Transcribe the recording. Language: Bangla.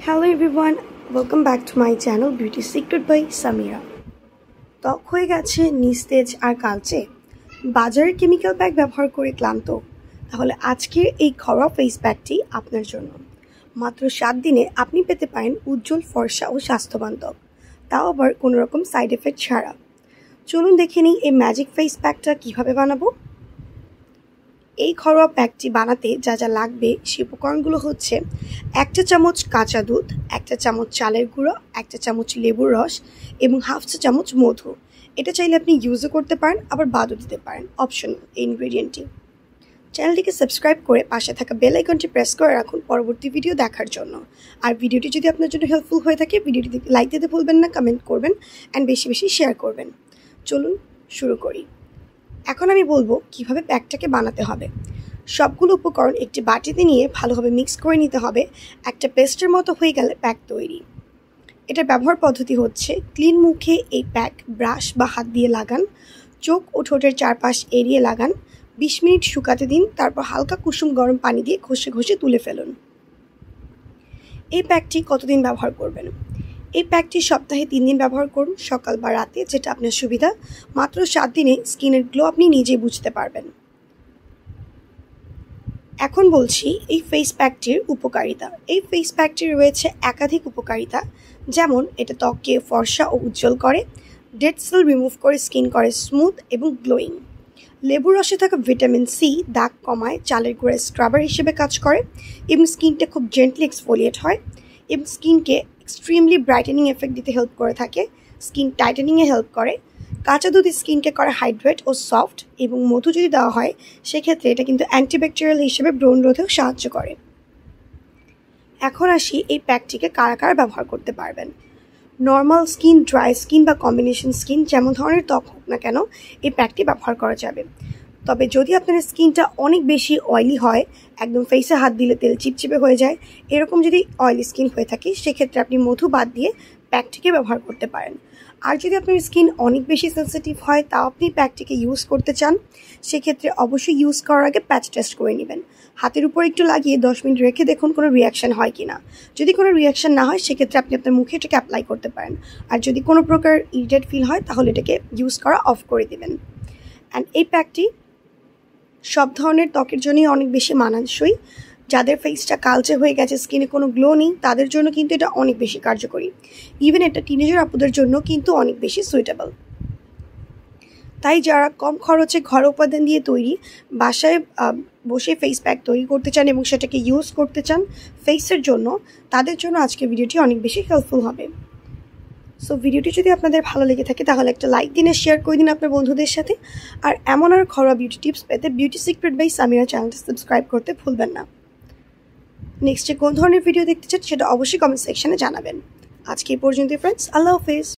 Hello everyone, welcome back to my channel Beauty Secret by Samira. ত্বক হয়ে গেছে নিস্তেজ আর কালচে, বাজারের কেমিক্যাল প্যাক ব্যবহার করে ক্লান্ত? তাহলে আজকের এই ঘরোয়া ফেস প্যাকটি আপনার জন্য। মাত্র 7 দিনে আপনি পেতে পারেন উজ্জ্বল ফর্সা ও স্বাস্থ্যবান ত্বক, তাও আবার কোনো রকম সাইড এফেক্ট ছাড়া। চলুন দেখে নিই এই ম্যাজিক ফেস প্যাকটা কিভাবে বানাবো। এই ঘরোয়া প্যাকটি বানাতে যা যা লাগবে সেই উপকরণগুলো হচ্ছে 1 চা চামচ কাঁচা দুধ, 1 চা চামচ চালের গুঁড়ো, 1 চা চামচ লেবুর রস এবং 1/2 চা চামচ মধু। এটা চাইলে আপনি ইউজও করতে পারেন, আবার বাদও দিতে পারেন, অপশনাল এই ইনগ্রেডিয়েন্টটি। চ্যানেলটিকে সাবস্ক্রাইব করে পাশে থাকা বেল আইকনটি প্রেস করে রাখুন পরবর্তী ভিডিও দেখার জন্য। আর ভিডিওটি যদি আপনার জন্য হেল্পফুল হয়ে থাকে ভিডিওটি লাইক দিতে ভুলবেন না, কমেন্ট করবেন অ্যান্ড বেশি বেশি শেয়ার করবেন। চলুন শুরু করি। এখন আমি বলবো কিভাবে প্যাকটাকে বানাতে হবে। সবগুলো উপকরণ একটি বাটিতে নিয়ে ভালোভাবে মিক্স করে নিতে হবে। একটা পেস্টের মতো হয়ে গেলে প্যাক তৈরি। এটার ব্যবহার পদ্ধতি হচ্ছে ক্লিন মুখে এই প্যাক ব্রাশ বা হাত দিয়ে লাগান, চোখ ও ঠোঁটের চারপাশ এড়িয়ে লাগান, 20 মিনিট শুকাতে দিন, তারপর হালকা কুসুম গরম পানি দিয়ে ঘষে ঘষে তুলে ফেলুন। এই প্যাকটি কতদিন ব্যবহার করবেন? এই প্যাকটি সপ্তাহে 3 দিন ব্যবহার করুন, সকাল বা রাতে, যেটা আপনার সুবিধা। মাত্র 7 দিনে স্কিনের গ্লো আপনি নিজেই বুঝতে পারবেন। এখন বলছি এই ফেস প্যাকটির উপকারিতা। এই ফেস প্যাকটির রয়েছে একাধিক উপকারিতা, যেমন এটা ত্বককে ফর্সা ও উজ্জ্বল করে, ডেড সেল রিমুভ করে স্কিন করে স্মুথ এবং গ্লোয়িং। লেবুর রসে থাকা ভিটামিন সি দাগ কমায়, চালের গুঁড়া স্ক্রাবার হিসেবে কাজ করে এবং স্কিনটা খুব জেন্টলি এক্সফোলিয়েট হয় এবং স্কিনকে এক্সট্রিমলি ব্রাইটেনিং এফেক্ট দিতে হেল্প করে থাকে, স্কিন টাইটেনিংয়ে হেল্প করে। কাঁচা দুধ স্কিনকে করে হাইড্রেট ও সফট, এবং মধু যদি দেওয়া হয় সেক্ষেত্রে এটা কিন্তু অ্যান্টিব্যাকটেরিয়াল হিসেবে ব্রণ রোধেও সাহায্য করে। এখন আসি এই প্যাকটিকে কারা কারা ব্যবহার করতে পারবেন। নর্মাল স্কিন, ড্রাই স্কিন বা কম্বিনেশন স্কিন, যেমন ধরনের ত্বক হোক না কেন এই প্যাকটি ব্যবহার করা যাবে। তবে যদি আপনার স্কিনটা অনেক বেশি অয়েলি হয়, একদম ফেসে হাত দিলে তেল চিপচিপে হয়ে যায়, এরকম যদি অয়েলি স্কিন হয়ে থাকে সেক্ষেত্রে আপনি মধু বাদ দিয়ে প্যাকটিকে ব্যবহার করতে পারেন। আর যদি আপনার স্কিন অনেক বেশি সেন্সিটিভ হয়, তাও আপনি প্যাকটিকে ইউজ করতে চান, সেক্ষেত্রে অবশ্যই ইউজ করার আগে প্যাচ টেস্ট করে নেবেন। হাতের উপর একটু লাগিয়ে 10 মিনিট রেখে দেখুন কোনো রিয়াকশান হয় কি না। যদি কোনো রিয়াকশান না হয় সেক্ষেত্রে আপনি আপনার মুখে এটাকে অ্যাপ্লাই করতে পারেন। আর যদি কোনো প্রকার ইরিটেট ফিল হয় তাহলে এটাকে ইউজ করা অফ করে দেবেন। অ্যান্ড এই প্যাকটি সব ধরনের ত্বকের জন্যই অনেক বেশি মানানসই। যাদের ফেসটা কালচে হয়ে গেছে, স্কিনে কোনো গ্লো নেই, তাদের জন্য কিন্তু এটা অনেক বেশি কার্যকরী। ইভেন এটা টিনেজার আপুদের জন্য কিন্তু অনেক বেশি সুইটেবল। তাই যারা কম খরচে ঘরোয়া উপাদান দিয়ে তৈরি বাসায় বসে ফেস প্যাক তৈরি করতে চান এবং সেটাকে ইউজ করতে চান ফেসের জন্য, তাদের জন্য আজকের ভিডিওটি অনেক বেশি হেল্পফুল হবে। সো ভিডিওটি যদি আপনাদের ভালো লেগে থাকে তাহলে একটা লাইক দিন, শেয়ার করে দিন আপনার বন্ধুদের সাথে। আর এমন আর ঘরোয়া বিউটি টিপস পেতে বিউটি সিক্রেট বাই সামিরা চ্যানেলটি সাবস্ক্রাইব করতে ভুলবেন না। নেক্সটে কোন ধরনের ভিডিও দেখতে চান সেটা অবশ্যই কমেন্ট সেকশনে জানাবেন। আজকে এই পর্যন্তই ফ্রেন্ডস, আল্লাহ হাফেজ।